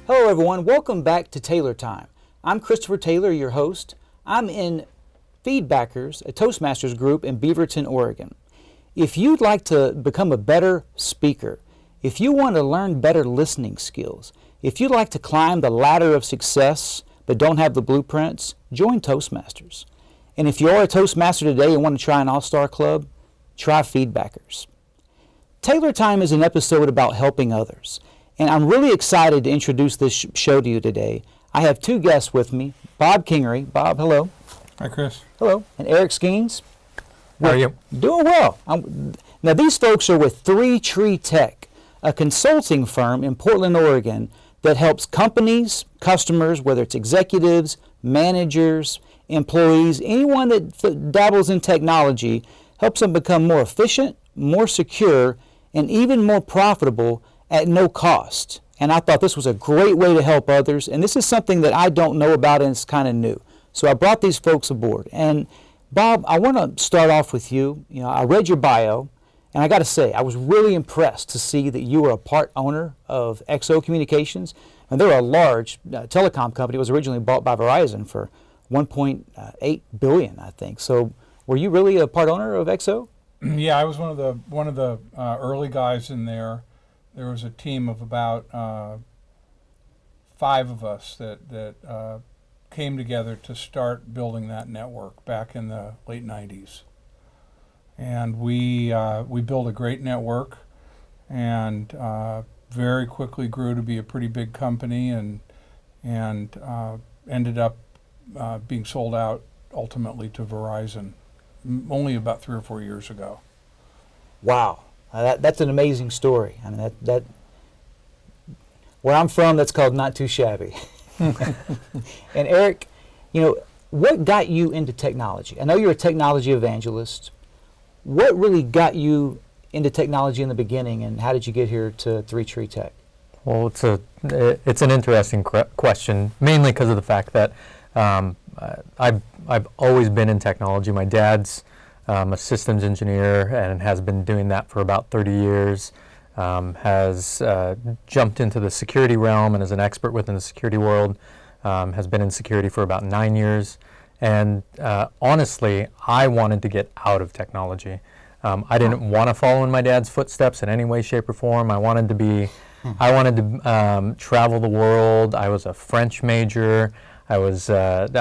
Hello everyone, welcome back to Taylor Time. I'm Kristopher Taylor, your host. I'm in Feedbackers, a Toastmasters group in Beaverton, Oregon. If you'd like to become a better speaker, if you want to learn better listening skills, if you'd like to climb the ladder of success but don't have the blueprints, join Toastmasters. And if you are a Toastmaster today and want to try an all-star club, try Feedbackers. Taylor Time is an episode about helping others. And I'm really excited to introduce this show to you today. I have two guests with me, Bob Kingery. Bob, hello. Hi, Chris. Hello. And Eric Skeens. How are you? Doing well. Now, these folks are with 3 Tree Tech, a consulting firm in Portland, Oregon, that helps companies, customers, whether it's executives, managers, employees, anyone that dabbles in technology, helps them become more efficient, more secure, and even more profitable at no cost. And I thought this was a great way to help others, and this is something that I don't know about and it's kind of new. So I brought these folks aboard. And Bob, I want to start off with you. You know, I read your bio, and I got to say, I was really impressed to see that you were a part owner of XO Communications. And they're a large telecom company. It was originally bought by Verizon for $1.8 billion, I think. So were you really a part owner of XO? Yeah, I was one of the early guys in there. There was a team of about 5 of us that came together to start building that network back in the late 90s. And we built a great network and very quickly grew to be a pretty big company and ended up being sold out ultimately to Verizon only about 3 or 4 years ago. Wow. That's an amazing story. I mean, that where I'm from, that's called not too shabby. And Eric, you know, what got you into technology? I know you're a technology evangelist. What really got you into technology in the beginning, and how did you get here to 3 Tree Tech? Well, it's an interesting question, mainly because of the fact that I've always been in technology. My dad's a systems engineer and has been doing that for about 30 years, has jumped into the security realm and is an expert within the security world, has been in security for about 9 years. And honestly, I wanted to get out of technology. I didn't want to follow in my dad's footsteps in any way, shape, or form. I wanted to travel the world. I was a French major. I was just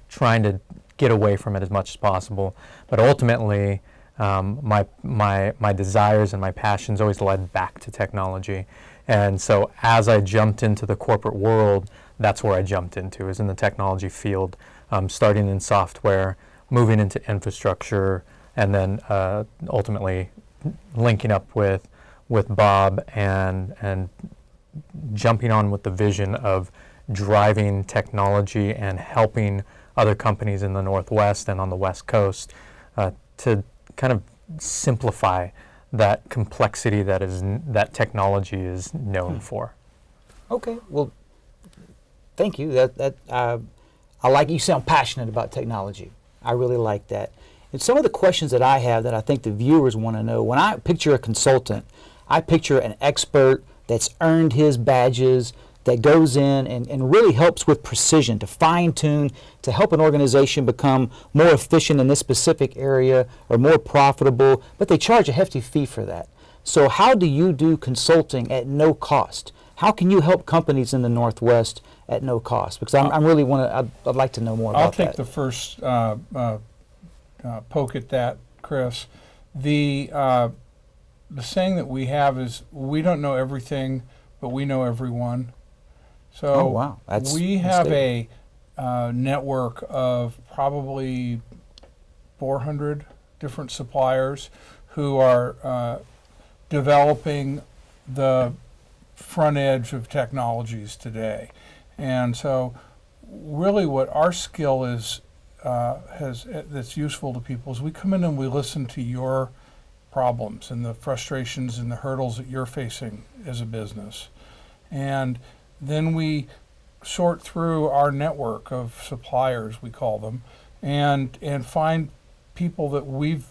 trying to get away from it as much as possible. But ultimately, my desires and my passions always led back to technology. And so as I jumped into the corporate world, that's where I jumped into, is in the technology field, starting in software, moving into infrastructure, and then ultimately linking up with Bob and jumping on with the vision of driving technology and helping other companies in the Northwest and on the West Coast to kind of simplify that complexity that technology is known for. Okay, well, thank you. I like you sound passionate about technology. I really like that. And some of the questions that I have that I think the viewers want to know, when I picture a consultant, I picture an expert that's earned his badges, that goes in and really helps with precision, to fine-tune, to help an organization become more efficient in this specific area or more profitable, but they charge a hefty fee for that. So how do you do consulting at no cost? How can you help companies in the Northwest at no cost? Because I'd like to know more about that. I'll take the first poke at that, Chris. The saying that we have is, we don't know everything, but we know everyone. So oh, wow. we have a network of probably 400 different suppliers who are developing the front edge of technologies today. And so really what our skill is that's useful to people is we come in and we listen to your problems and the frustrations and the hurdles that you're facing as a business. And then we sort through our network of suppliers, we call them, and find people that we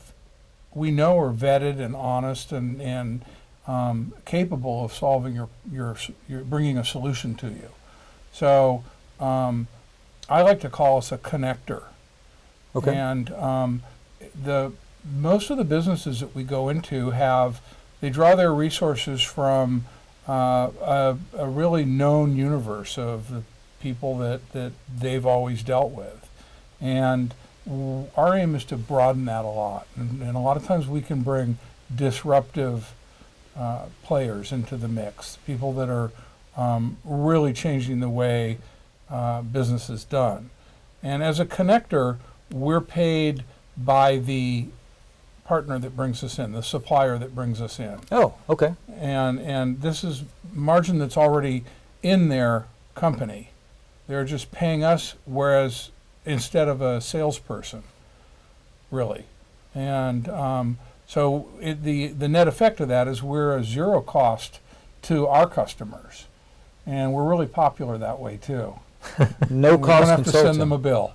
know are vetted and honest and capable of solving your bringing a solution to you. So I like to call us a connector. Okay. And most of the businesses that we go into they draw their resources from a really known universe of the people that they've always dealt with. And our aim is to broaden that a lot. And a lot of times we can bring disruptive players into the mix, people that are really changing the way business is done. And as a connector, we're paid by the partner that brings us in, the supplier that brings us in. Oh, okay. And this is margin that's already in their company. They're just paying us, whereas instead of a salesperson, really. And so the net effect of that is we're a zero cost to our customers. And we're really popular that way too. No We cost don't have to consulting. send them a bill.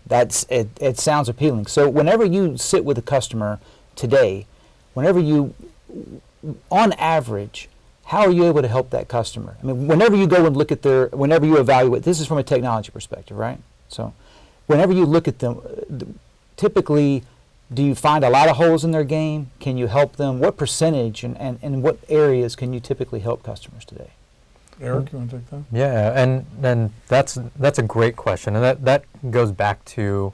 That's it. It sounds appealing. So whenever you sit with a customer today, whenever you, on average, how are you able to help that customer? I mean, whenever you go and look at whenever you evaluate, this is from a technology perspective, right? So whenever you look at them, typically, do you find a lot of holes in their game? Can you help them? What percentage and what areas can you typically help customers today? Eric, you want to take that? Yeah, and that's a great question, and that goes back to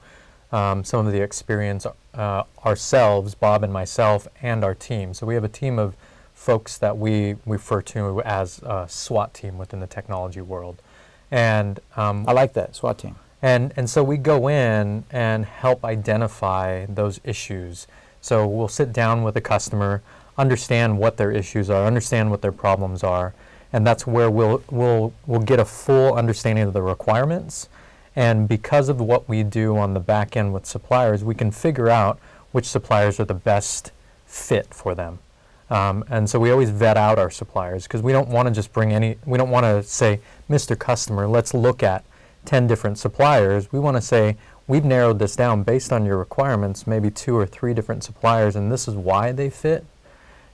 some of the experience ourselves, Bob and myself, and our team. So we have a team of folks that we refer to as a SWAT team within the technology world, and I like that, SWAT team. And so we go in and help identify those issues. So we'll sit down with a customer, understand what their issues are, understand what their problems are. And that's where we'll get a full understanding of the requirements. And because of what we do on the back end with suppliers, we can figure out which suppliers are the best fit for them. And so we always vet out our suppliers because we don't want to just we don't want to say, Mr. Customer, let's look at 10 different suppliers. We want to say, we've narrowed this down based on your requirements, maybe 2 or 3 different suppliers, and this is why they fit.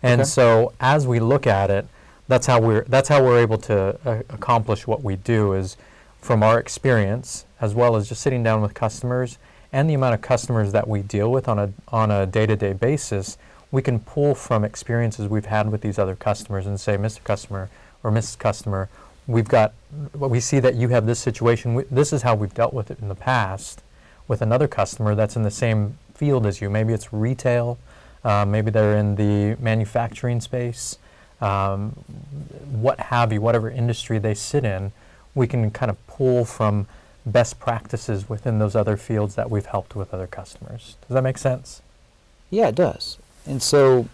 And Okay. so as we look at it, that's how we're able to accomplish what we do, is from our experience, as well as just sitting down with customers and the amount of customers that we deal with on a day-to-day basis. We can pull from experiences we've had with these other customers and say, Mr. Customer or Mrs. Customer, we see that you have this situation. This is how we've dealt with it in the past with another customer that's in the same field as you. Maybe it's retail, maybe they're in the manufacturing space. What have you, whatever industry they sit in, we can kind of pull from best practices within those other fields that we've helped with other customers. Does that make sense? Yeah, it does. And so,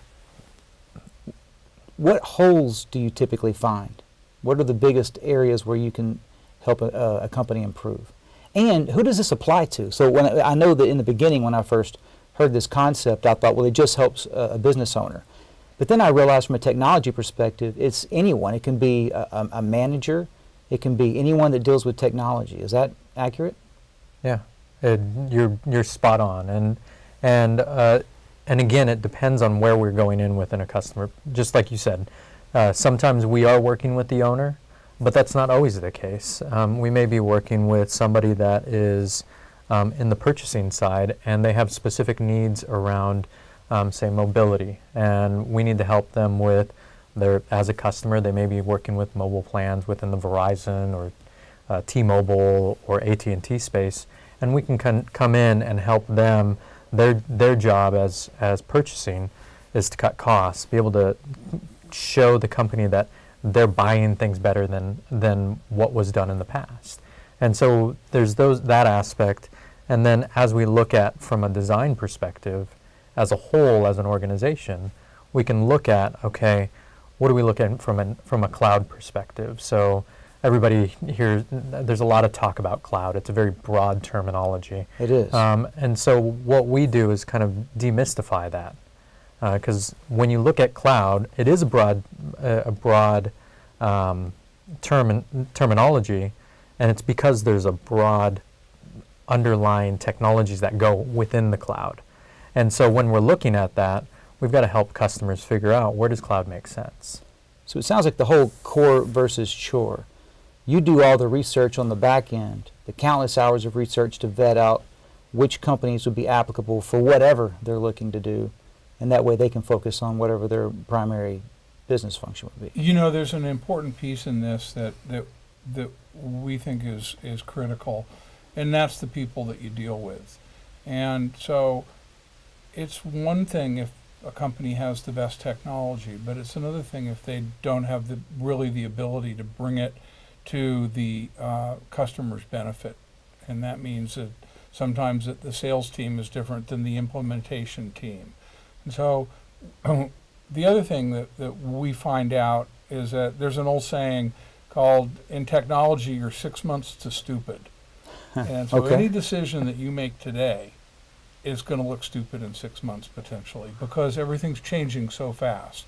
what holes do you typically find? What are the biggest areas where you can help a company improve? And who does this apply to? So I know that in the beginning when I first heard this concept, I thought, well, it just helps a business owner. But then I realized from a technology perspective, it's anyone. It can be a manager. It can be anyone that deals with technology. Is that accurate? Yeah, you're spot on. And again, it depends on where we're going in within a customer. Just like you said, sometimes we are working with the owner, but that's not always the case. We may be working with somebody that is in the purchasing side, and they have specific needs around say mobility, and we need to help them with as a customer, they may be working with mobile plans within the Verizon or T-Mobile or AT&T space, and we can come in and help them. Their job as purchasing is to cut costs, be able to show the company that they're buying things better than what was done in the past. And so there's that aspect, and then as we look at from a design perspective, as a whole, as an organization, we can look at, okay, what do we look at from a cloud perspective? So everybody here, there's a lot of talk about cloud. It's a very broad terminology. It is. And so what we do is kind of demystify that. Because when you look at cloud, it is a broad terminology, and it's because there's a broad underlying technologies that go within the cloud. And so when we're looking at that, we've got to help customers figure out, where does cloud make sense? So it sounds like the whole core versus chore. You do all the research on the back end, the countless hours of research to vet out which companies would be applicable for whatever they're looking to do, and that way they can focus on whatever their primary business function would be. You know, there's an important piece in this that we think is critical, and that's the people that you deal with. And so it's one thing if a company has the best technology, but it's another thing if they don't have the ability to bring it to the customer's benefit. And that means that sometimes that the sales team is different than the implementation team. And so the other thing that we find out is that there's an old saying called, in technology, you're 6 months to stupid. And so Okay. any decision that you make today is going to look stupid in 6 months potentially, because everything's changing so fast.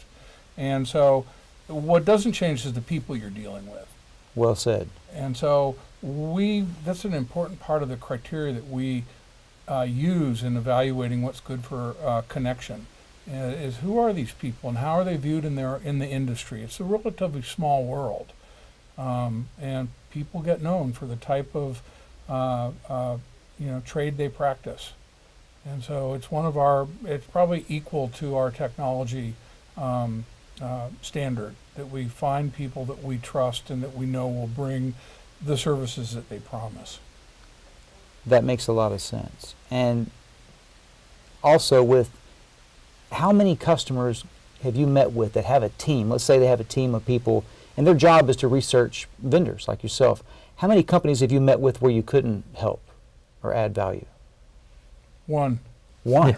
And so what doesn't change is the people you're dealing with. Well said. And so that's an important part of the criteria that we use in evaluating what's good for connection, is who are these people and how are they viewed in the industry. It's a relatively small world, and people get known for the type of trade they practice. And so it's it's probably equal to our technology standard, that we find people that we trust and that we know will bring the services that they promise. That makes a lot of sense. And also, with how many customers have you met with that have a team? Let's say they have a team of people and their job is to research vendors like yourself. How many companies have you met with where you couldn't help or add value? One. One.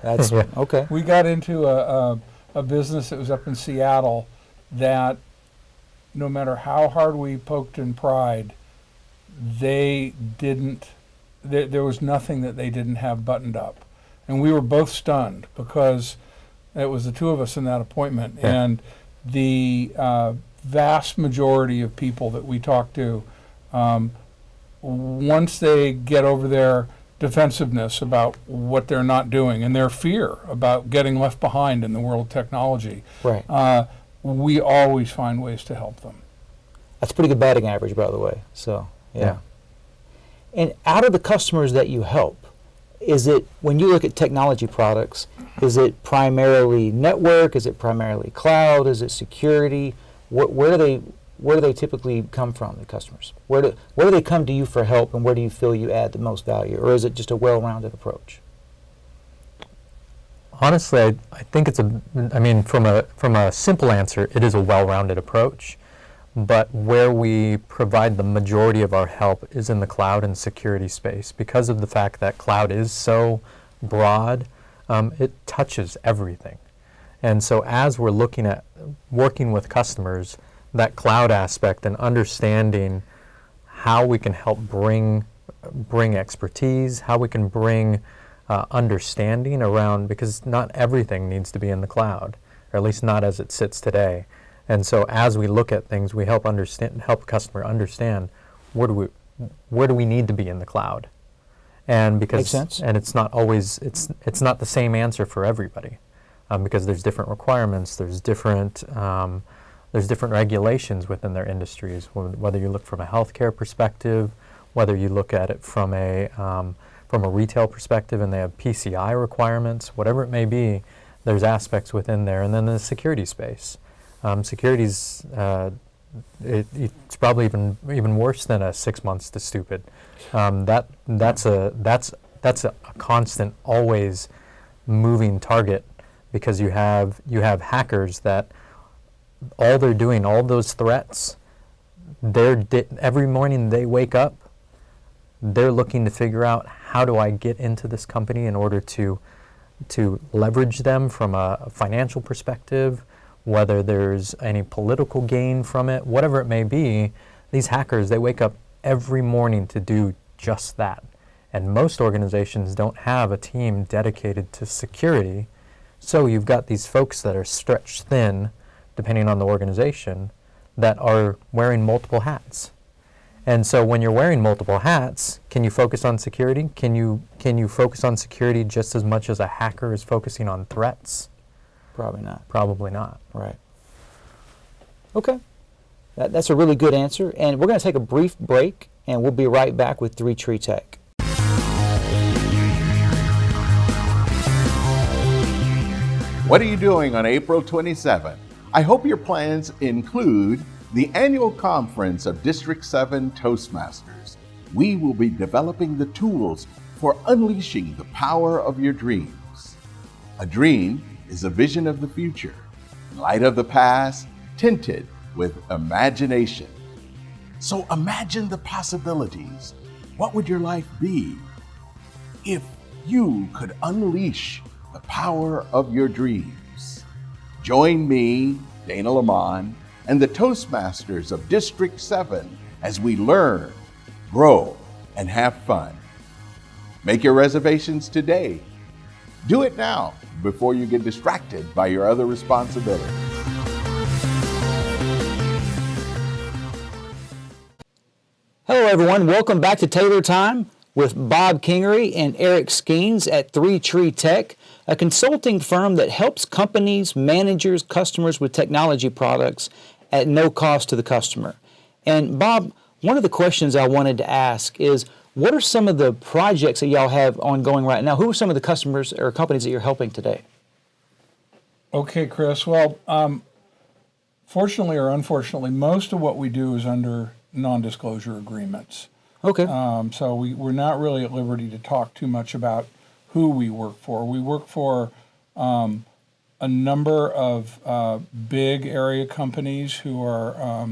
That's Yeah. okay. We got into a business that was up in Seattle that no matter how hard we poked and pried, there was nothing that they didn't have buttoned up. And we were both stunned because it was the two of us in that appointment. Yeah. And the vast majority of people that we talk to, once they get over their defensiveness about what they're not doing and their fear about getting left behind in the world of technology, Right. we always find ways to help them. That's pretty good batting average, by the way. So, yeah. And out of the customers that you help, is it, when you look at technology products, is it primarily network? Is it primarily cloud? Is it security? Where do they typically come from, the customers? Where do they come to you for help, and where do you feel you add the most value? Or is it just a well-rounded approach? Honestly, I think from a simple answer, it is a well-rounded approach. But where we provide the majority of our help is in the cloud and security space. Because of the fact that cloud is so broad, it touches everything. And so as we're looking at working with customers, that cloud aspect and understanding how we can help bring expertise, how we can bring understanding around, because not everything needs to be in the cloud, or at least not as it sits today. And so as we look at things, we help a customer understand where do we need to be in the cloud, and because Makes sense. And it's not always it's not the same answer for everybody, because there's different requirements, there's different regulations within their industries. Whether you look from a healthcare perspective, whether you look at it from a retail perspective, and they have PCI requirements, whatever it may be, there's aspects within there, and then the security space. Security's it's probably even worse than a 6 months to stupid. That's a constant, always moving target, because you have hackers that all they're doing, all those threats, every morning they wake up, they're looking to figure out, how do I get into this company in order to leverage them from a financial perspective, whether there's any political gain from it, whatever it may be. These hackers, they wake up every morning to do just that. And most organizations don't have a team dedicated to security, so you've got these folks that are stretched thin, depending on the organization, that are wearing multiple hats. And so when you're wearing multiple hats, can you focus on security? Can you focus on security just as much as a hacker is focusing on threats? Probably not. Probably not. Right. Okay. That's a really good answer. And we're going to take a brief break, and we'll be right back with 3 Tree Tech. What are you doing on April 27th? I hope your plans include the annual conference of District 7 Toastmasters. We will be developing the tools for unleashing the power of your dreams. A dream is a vision of the future, light of the past, tinted with imagination. So imagine the possibilities. What would your life be if you could unleash the power of your dreams? Join me, Dana Lamont, and the Toastmasters of District 7 as we learn, grow, and have fun. Make your reservations today. Do it now before you get distracted by your other responsibilities. Hello, everyone. Welcome back to Taylor Time with Bob Kingery and Eric Skeens at 3 Tree Tech, a consulting firm that helps companies, managers, customers with technology products at no cost to the customer. And Bob, one of the questions I wanted to ask is, what are some of the projects that y'all have ongoing right now? Who are some of the customers or companies that you're helping today? Okay, Chris. Well, fortunately or unfortunately, most of what we do is under non-disclosure agreements. Okay. So we're not really at liberty to talk too much about who we work for. We work for a number of big area companies who are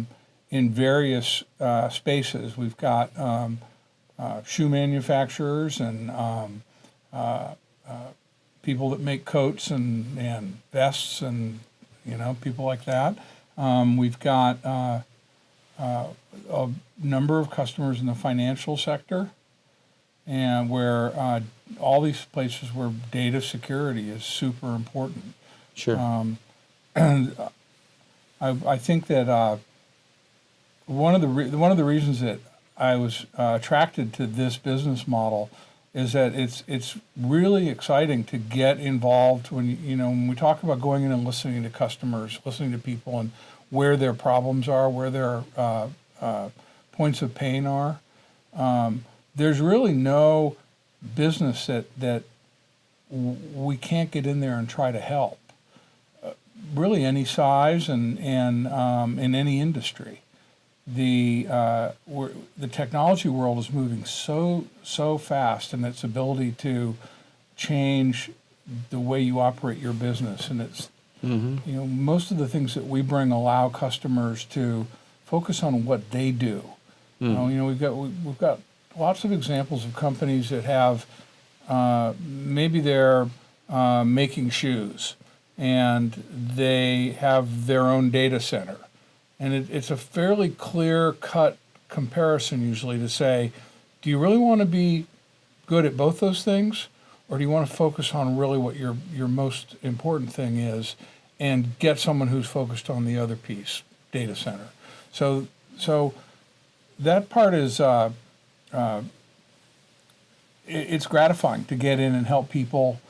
in various spaces. We've got shoe manufacturers and people that make coats and vests and people like that. We've got a number of customers in the financial sector, and where all these places where data security is super important. Sure. I think that one of the reasons that I was attracted to this business model is that it's really exciting to get involved when we talk about going in and listening to customers, listening to people, and where their problems are, where their points of pain are. There's really no business that we can't get in there and try to help. Really, any size and in any industry. The technology world is moving so fast in its ability to change the way you operate your business, and it's most of the things that we bring allow customers to focus on what they do. We've got lots of examples of companies that have maybe they're making shoes and they have their own data center. And it's a fairly clear-cut comparison usually to say, do you really want to be good at both those things? Or do you want to focus on really what your most important thing is and get someone who's focused on the other piece, data center? So that part is, it's gratifying to get in and help people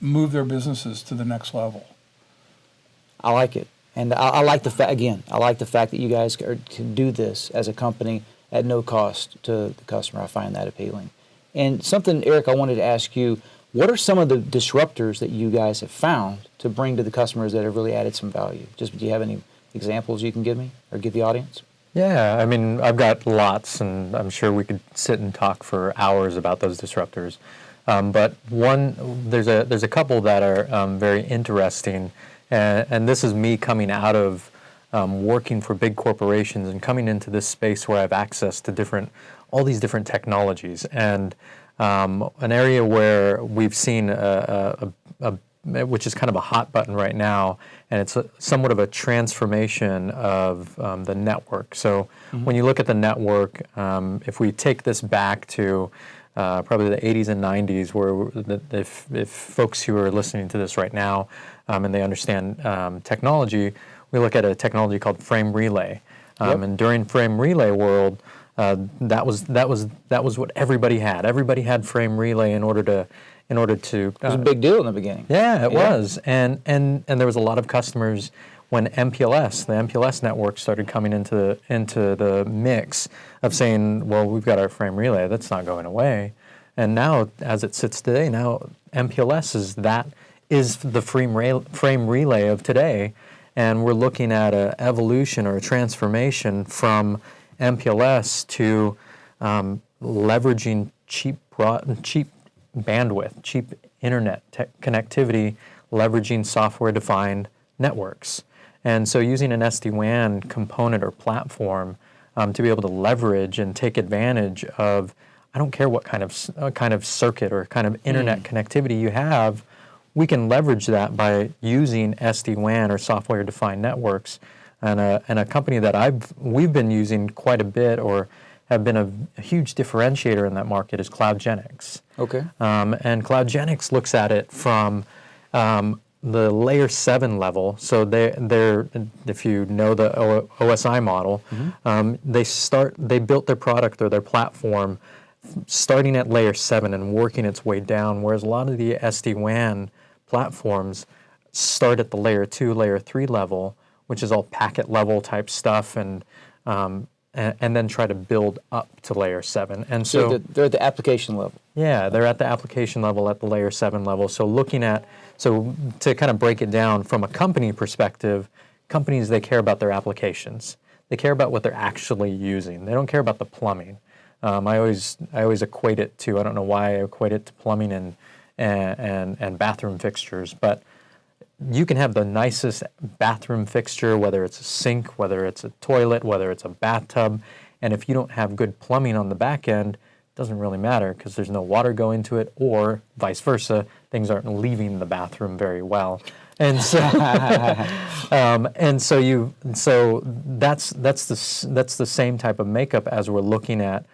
move their businesses to the next level. I like it. And I like the fact that you guys can do this as a company at no cost to the customer. I find that appealing. And something, Eric, I wanted to ask you, what are some of the disruptors that you guys have found to bring to the customers that have really added some value? Do you have any examples you can give me or give the audience? Yeah, I mean, I've got lots, and I'm sure we could sit and talk for hours about those disruptors. But there's a couple that are very interesting. And this is me coming out of working for big corporations and coming into this space where I have access to all these different technologies. And an area where we've seen which is kind of a hot button right now, and it's somewhat of a transformation of the network. So when you look at the network, if we take this back to probably the 80s and 90s, where if folks who are listening to this right now and they understand technology, we look at a technology called frame relay. And during frame relay world, that was what everybody had. Everybody had frame relay in order to. It was a big deal in the beginning. Yeah, it was, and there was a lot of customers when the MPLS network started coming into the mix of saying, well, we've got our frame relay, that's not going away, and now as it sits today, now MPLS is the frame relay of today, and we're looking at an evolution or a transformation from MPLS to leveraging cheap bandwidth, cheap internet connectivity, leveraging software-defined networks. And so using an SD-WAN component or platform to be able to leverage and take advantage of, I don't care what kind of circuit or kind of internet connectivity you have, we can leverage that by using SD-WAN or software-defined networks. And a company that we've been using quite a bit or have been a huge differentiator in that market is CloudGenix. Okay. And CloudGenix looks at it from the layer 7 level. So they're if you know the OSI model, they built their product or their platform starting at layer 7 and working its way down, whereas a lot of the SD-WAN platforms start at the layer 2, layer 3 level, which is all packet level type stuff, and then try to build up to layer 7. And so they're at the application level. Yeah, they're at the application level, at the layer 7 level. So to kind of break it down from a company perspective, companies, they care about their applications. They care about what they're actually using. They don't care about the plumbing. I always equate it to, I don't know why I equate it to plumbing and bathroom fixtures, but you can have the nicest bathroom fixture, whether it's a sink, whether it's a toilet, whether it's a bathtub, and if you don't have good plumbing on the back end, it doesn't really matter because there's no water going to it, or vice versa, things aren't leaving the bathroom very well. And so, so that's the same type of makeup as we're looking at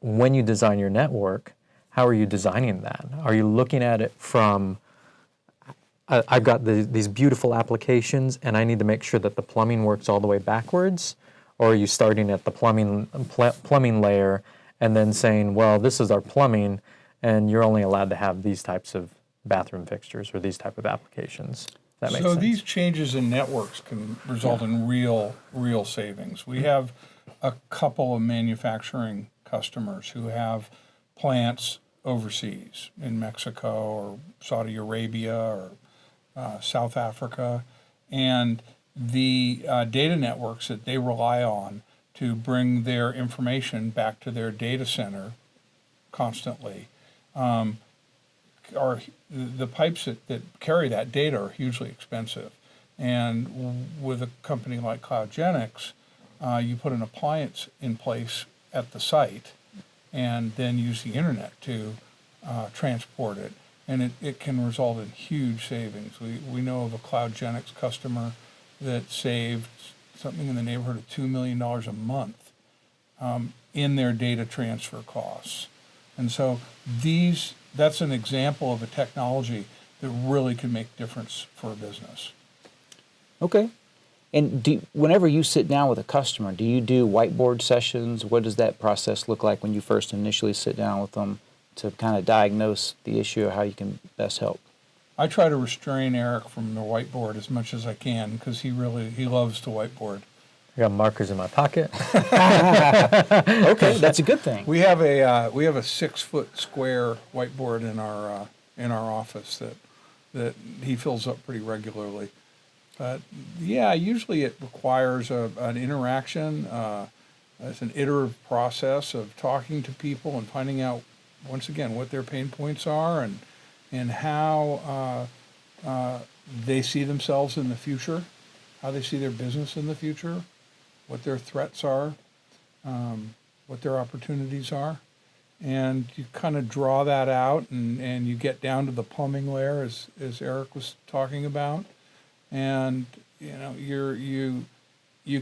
when you design your network. How are you designing that? Are you looking at it from, I've got these beautiful applications and I need to make sure that the plumbing works all the way backwards? Or are you starting at the plumbing layer and then saying, well, this is our plumbing and you're only allowed to have these types of bathroom fixtures or these type of applications? That makes sense. So these changes in networks can result in real savings. We have a couple of manufacturing customers who have plants overseas in Mexico or Saudi Arabia or South Africa, and the data networks that they rely on to bring their information back to their data center constantly are the pipes that carry that data are hugely expensive. And with a company like CloudGenix, you put an appliance in place at the site and then use the internet to transport it. And it can result in huge savings. We know of a CloudGenix customer that saved something in the neighborhood of $2 million a month in their data transfer costs. And so that's an example of a technology that really can make a difference for a business. Okay. And whenever you sit down with a customer, do you do whiteboard sessions? What does that process look like when you first initially sit down with them to kind of diagnose the issue or how you can best help? I try to restrain Eric from the whiteboard as much as I can because he loves to whiteboard. I got markers in my pocket. Okay, that's a good thing. We have a 6-foot square whiteboard in our office that he fills up pretty regularly. But yeah, usually it requires an interaction. It's an iterative process of talking to people and finding out, once again, what their pain points are and how they see themselves in the future, how they see their business in the future, what their threats are, what their opportunities are. And you kind of draw that out and you get down to the plumbing layer as Eric was talking about. And you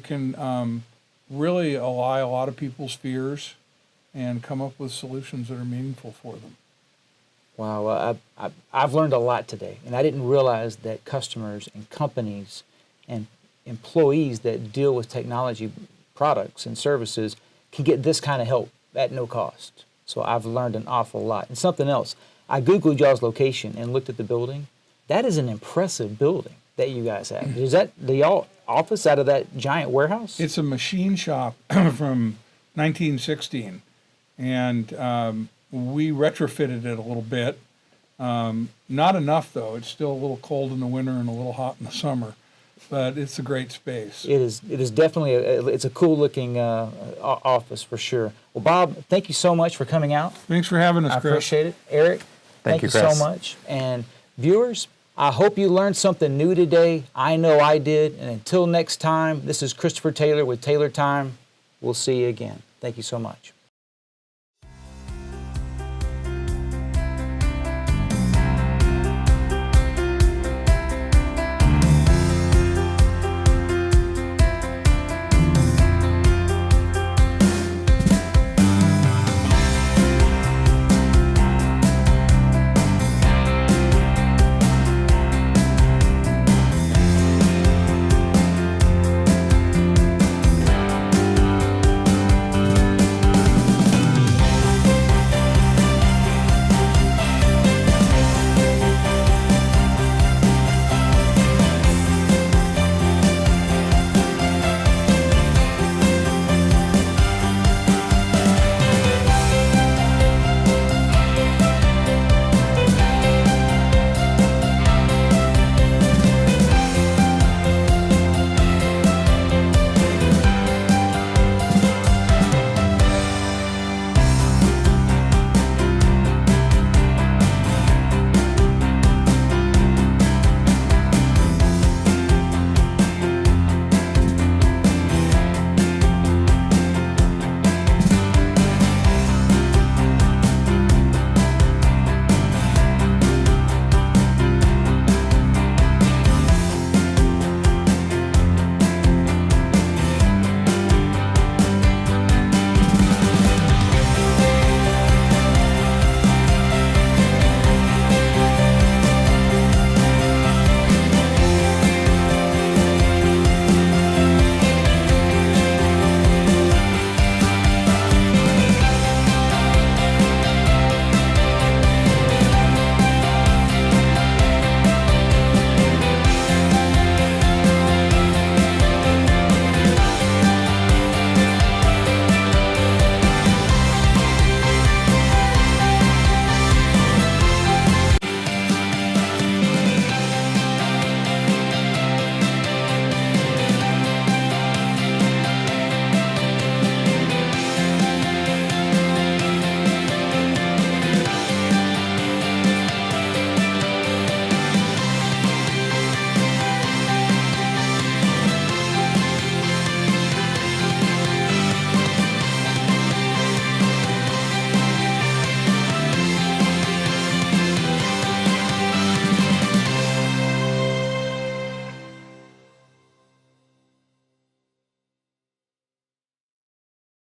can really allay a lot of people's fears and come up with solutions that are meaningful for them. Wow, I've learned a lot today, and I didn't realize that customers and companies and employees that deal with technology products and services can get this kind of help at no cost. So I've learned an awful lot. And something else, I Googled y'all's location and looked at the building. That is an impressive building that you guys have. Is that the y'all office out of that giant warehouse? It's a machine shop from 1916, and we retrofitted it a little bit. Not enough, though. It's still a little cold in the winter and a little hot in the summer, but it's a great space. It is definitely it's a cool looking office for sure. Well, Bob, thank you so much for coming out. Thanks for having us, I Chris. appreciate it. Eric, thank you so Chris. much. And viewers, I hope you learned something new today. I know I did. And until next time, this is Kristopher Taylor with Taylor Time. We'll see you again. Thank you so much.